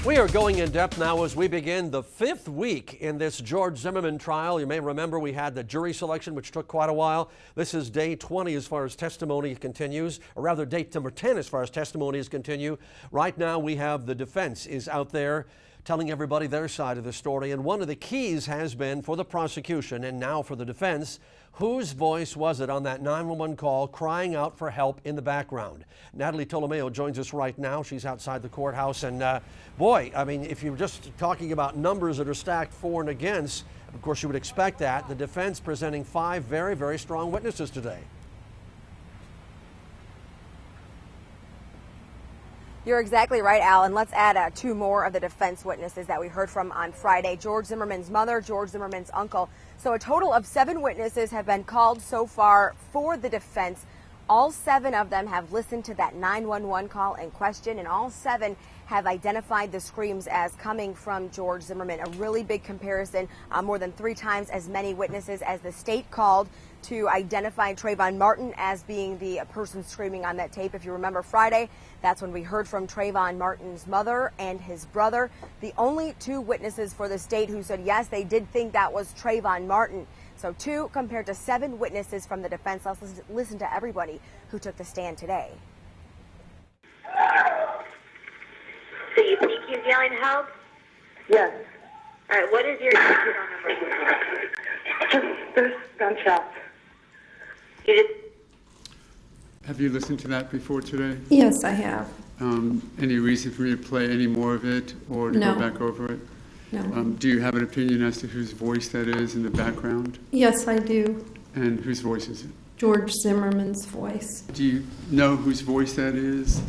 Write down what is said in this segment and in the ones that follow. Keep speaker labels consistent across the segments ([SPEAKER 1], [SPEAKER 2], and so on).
[SPEAKER 1] We are going in depth now as we begin the fifth week in this George Zimmerman trial. You may remember we had the jury selection, which took quite a while. This is day 20 as far as testimony continues, or rather day number 10 as far as testimonies continue. Right now we have the defense is out there telling everybody their side of the story. And one of the keys has been for the prosecution and now for the defense, whose voice was it on that 911 call crying out for help in the background? Natalie Tolomeo joins us right now. She's outside the courthouse. And boy, I mean, if you're just talking about numbers that are stacked for and against, of course you would expect that. The defense presenting 5 very, very strong witnesses today.
[SPEAKER 2] You're exactly right, Al, and let's add 2 more of the defense witnesses that we heard from on Friday. George Zimmerman's mother, George Zimmerman's uncle. So a total of 7 witnesses have been called so far for the defense. All 7 of them have listened to that 911 call in question, and all 7 have identified the screams as coming from George Zimmerman. A really big comparison, more than 3 times as many witnesses as the state called to identify Trayvon Martin as being the person screaming on that tape. If you remember Friday, that's when we heard from Trayvon Martin's mother and his brother. The only 2 witnesses for the state who said yes, they did think that was Trayvon Martin. So 2 compared to 7 witnesses from the defense. Let's listen to everybody who took the stand today.
[SPEAKER 3] So you think he's yelling help?
[SPEAKER 4] Yes.
[SPEAKER 3] All right, what is your phone number?
[SPEAKER 4] Just this gunshot.
[SPEAKER 3] You just
[SPEAKER 5] Have you listened to that before today?
[SPEAKER 6] Yes, I have.
[SPEAKER 5] Any reason for me to play any more of it or to
[SPEAKER 6] No.
[SPEAKER 5] go back over it?
[SPEAKER 6] No.
[SPEAKER 5] Do you have an opinion as to whose voice that is in the background?
[SPEAKER 6] Yes, I do.
[SPEAKER 5] And whose voice is it?
[SPEAKER 6] George Zimmerman's voice.
[SPEAKER 5] Do you know whose voice that is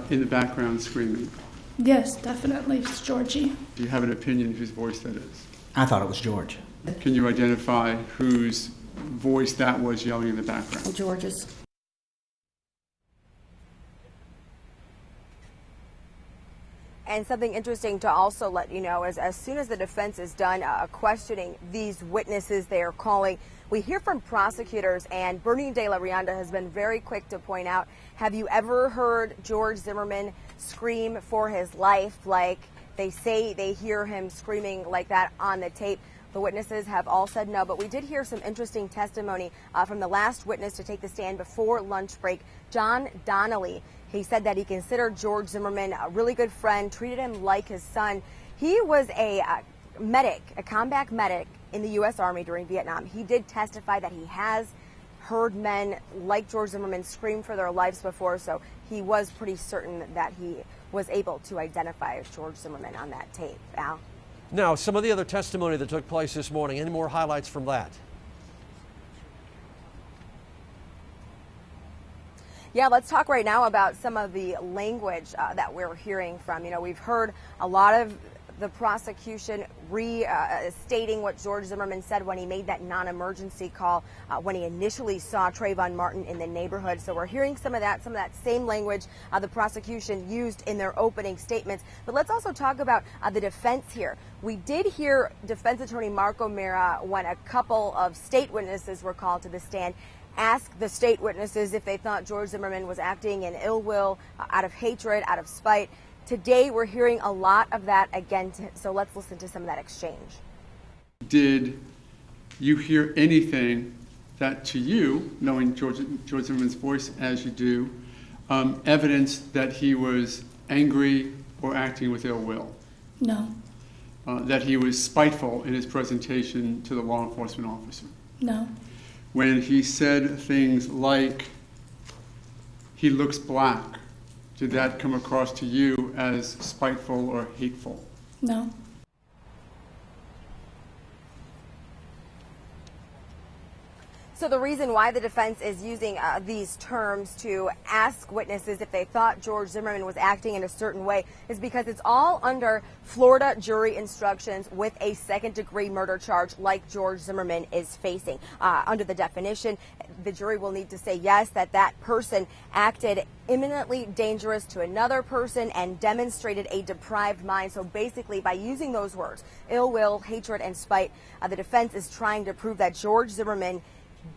[SPEAKER 5] in the background screaming?
[SPEAKER 7] Yes, definitely. It's Georgie.
[SPEAKER 5] Do you have an opinion whose voice that is?
[SPEAKER 8] I thought it was George.
[SPEAKER 5] Can you identify whose voice that was yelling in the background?
[SPEAKER 6] George's.
[SPEAKER 2] And something interesting to also let you know is as soon as the defense is done questioning these witnesses they are calling, we hear from prosecutors, and Bernie De La Rianda has been very quick to point out, have you ever heard George Zimmerman scream for his life like they say they hear him screaming like that on the tape? The witnesses have all said no, but we did hear some interesting testimony from the last witness to take the stand before lunch break, John Donnelly. He said that he considered George Zimmerman a really good friend, treated him like his son. He was a medic, a combat medic in the U.S. Army during Vietnam. He did testify that he has heard men like George Zimmerman scream for their lives before, so he was pretty certain that he was able to identify George Zimmerman on that tape. Al?
[SPEAKER 1] Now, some of the other testimony that took place this morning, any more highlights from that?
[SPEAKER 2] Yeah, let's talk right now about some of the language that we're hearing from. You know, we've heard a lot of the prosecution restating what George Zimmerman said when he made that non-emergency call when he initially saw Trayvon Martin in the neighborhood. So we're hearing some of that same language the prosecution used in their opening statements. But let's also talk about the defense here. We did hear defense attorney Marco Mera, when a couple of state witnesses were called to the stand, ask the state witnesses if they thought George Zimmerman was acting in ill will, out of hatred, out of spite. Today, we're hearing a lot of that again, so let's listen to some of that exchange.
[SPEAKER 5] Did you hear anything that to you, knowing George Zimmerman's voice as you do, evidence that he was angry or acting with ill will?
[SPEAKER 7] No.
[SPEAKER 5] That he was spiteful in his presentation to the law enforcement officer?
[SPEAKER 7] No.
[SPEAKER 5] When he said things like, he looks black, did that come across to you as spiteful or hateful?
[SPEAKER 7] No.
[SPEAKER 2] So the reason why the defense is using these terms to ask witnesses if they thought George Zimmerman was acting in a certain way is because it's all under Florida jury instructions with a second-degree murder charge like George Zimmerman is facing. Under the definition, the jury will need to say yes, that person acted imminently dangerous to another person and demonstrated a deprived mind. So basically, by using those words, ill will, hatred, and spite, the defense is trying to prove that George Zimmerman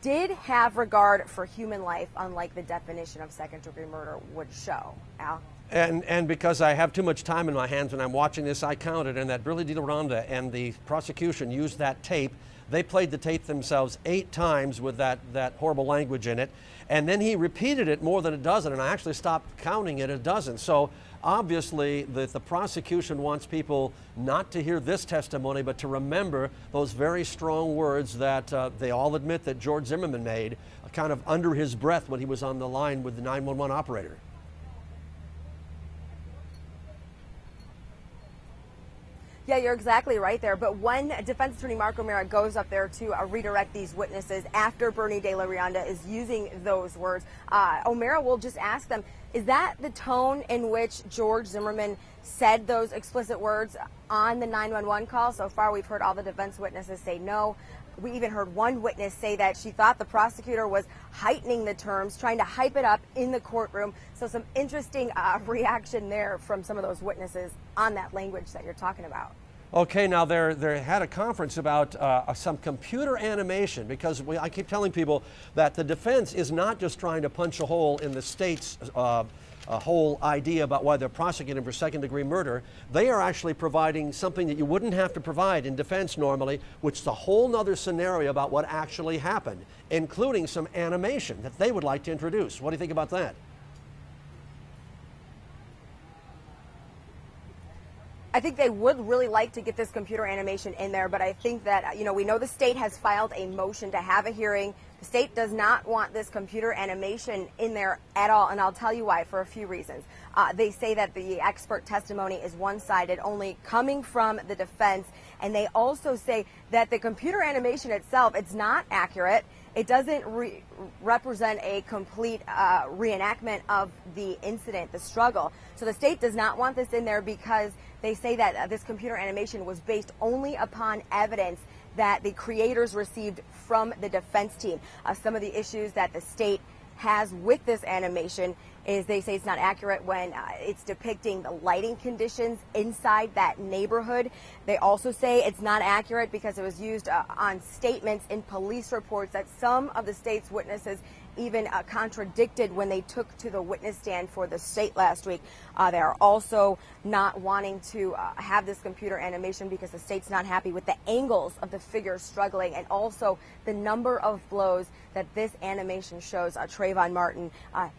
[SPEAKER 2] did have regard for human life, unlike the definition of second-degree murder would show. Al?
[SPEAKER 1] And because I have too much time in my hands when I'm watching this, I counted, and that Brilli Di Randa and the prosecution used that tape. They played the tape themselves 8 times with that horrible language in it, and then he repeated it more than a dozen, and I actually stopped counting it a dozen. So obviously the prosecution wants people not to hear this testimony, but to remember those very strong words that they all admit that George Zimmerman made kind of under his breath when he was on the line with the 911 operator.
[SPEAKER 2] Yeah, you're exactly right there. But when Defense Attorney Mark O'Mara goes up there to redirect these witnesses after Bernie De La Rianda is using those words, O'Mara will just ask them, is that the tone in which George Zimmerman said those explicit words on the 911 call? So far, we've heard all the defense witnesses say no. We even heard one witness say that she thought the prosecutor was heightening the terms, trying to hype it up in the courtroom. So some interesting reaction there from some of those witnesses on that language that you're talking about.
[SPEAKER 1] Okay, now they had a conference about some computer animation, because I keep telling people that the defense is not just trying to punch a hole in the state's whole idea about why they're prosecuting for second-degree murder. They are actually providing something that you wouldn't have to provide in defense normally, which is a whole nother scenario about what actually happened, including some animation that they would like to introduce. What do you think about that?
[SPEAKER 2] I think they would really like to get this computer animation in there, but I think that, we know the state has filed a motion to have a hearing. The state does not want this computer animation in there at all, and I'll tell you why, for a few reasons. They say that the expert testimony is one-sided, only coming from the defense, and they also say that the computer animation itself, it's not accurate. It doesn't represent a complete reenactment of the incident, the struggle. So the state does not want this in there because they say that this computer animation was based only upon evidence that the creators received from the defense team. Some of the issues that the state has with this animation is they say it's not accurate when it's depicting the lighting conditions inside that neighborhood. They also say it's not accurate because it was used on statements in police reports that some of the state's witnesses even contradicted when they took to the witness stand for the state last week. They are also not wanting to have this computer animation because the state's not happy with the angles of the figures struggling and also the number of blows that this animation shows Trayvon Martin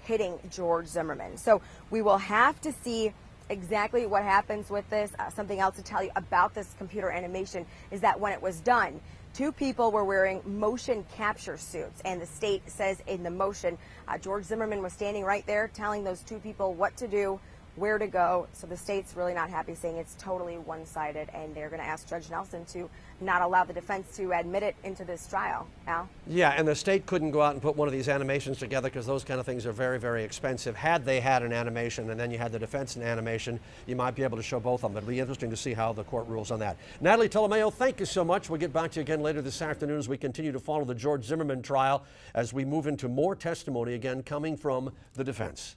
[SPEAKER 2] hitting George Zimmerman. So we will have to see exactly what happens with this. Something else to tell you about this computer animation is that when it was done, 2 people were wearing motion capture suits, and the state says in the motion, George Zimmerman was standing right there telling those 2 people what to do, where to go. So the state's really not happy, saying it's totally one-sided, and they're going to ask Judge Nelson to not allow the defense to admit it into this trial. Al?
[SPEAKER 1] Yeah, and the state couldn't go out and put one of these animations together because those kind of things are very, very expensive. Had they had an animation and then you had the defense and animation, you might be able to show both of them. It'll be interesting to see how the court rules on that. Natalie Tolomeo, thank you so much. We'll get back to you again later this afternoon as we continue to follow the George Zimmerman trial as we move into more testimony again coming from the defense.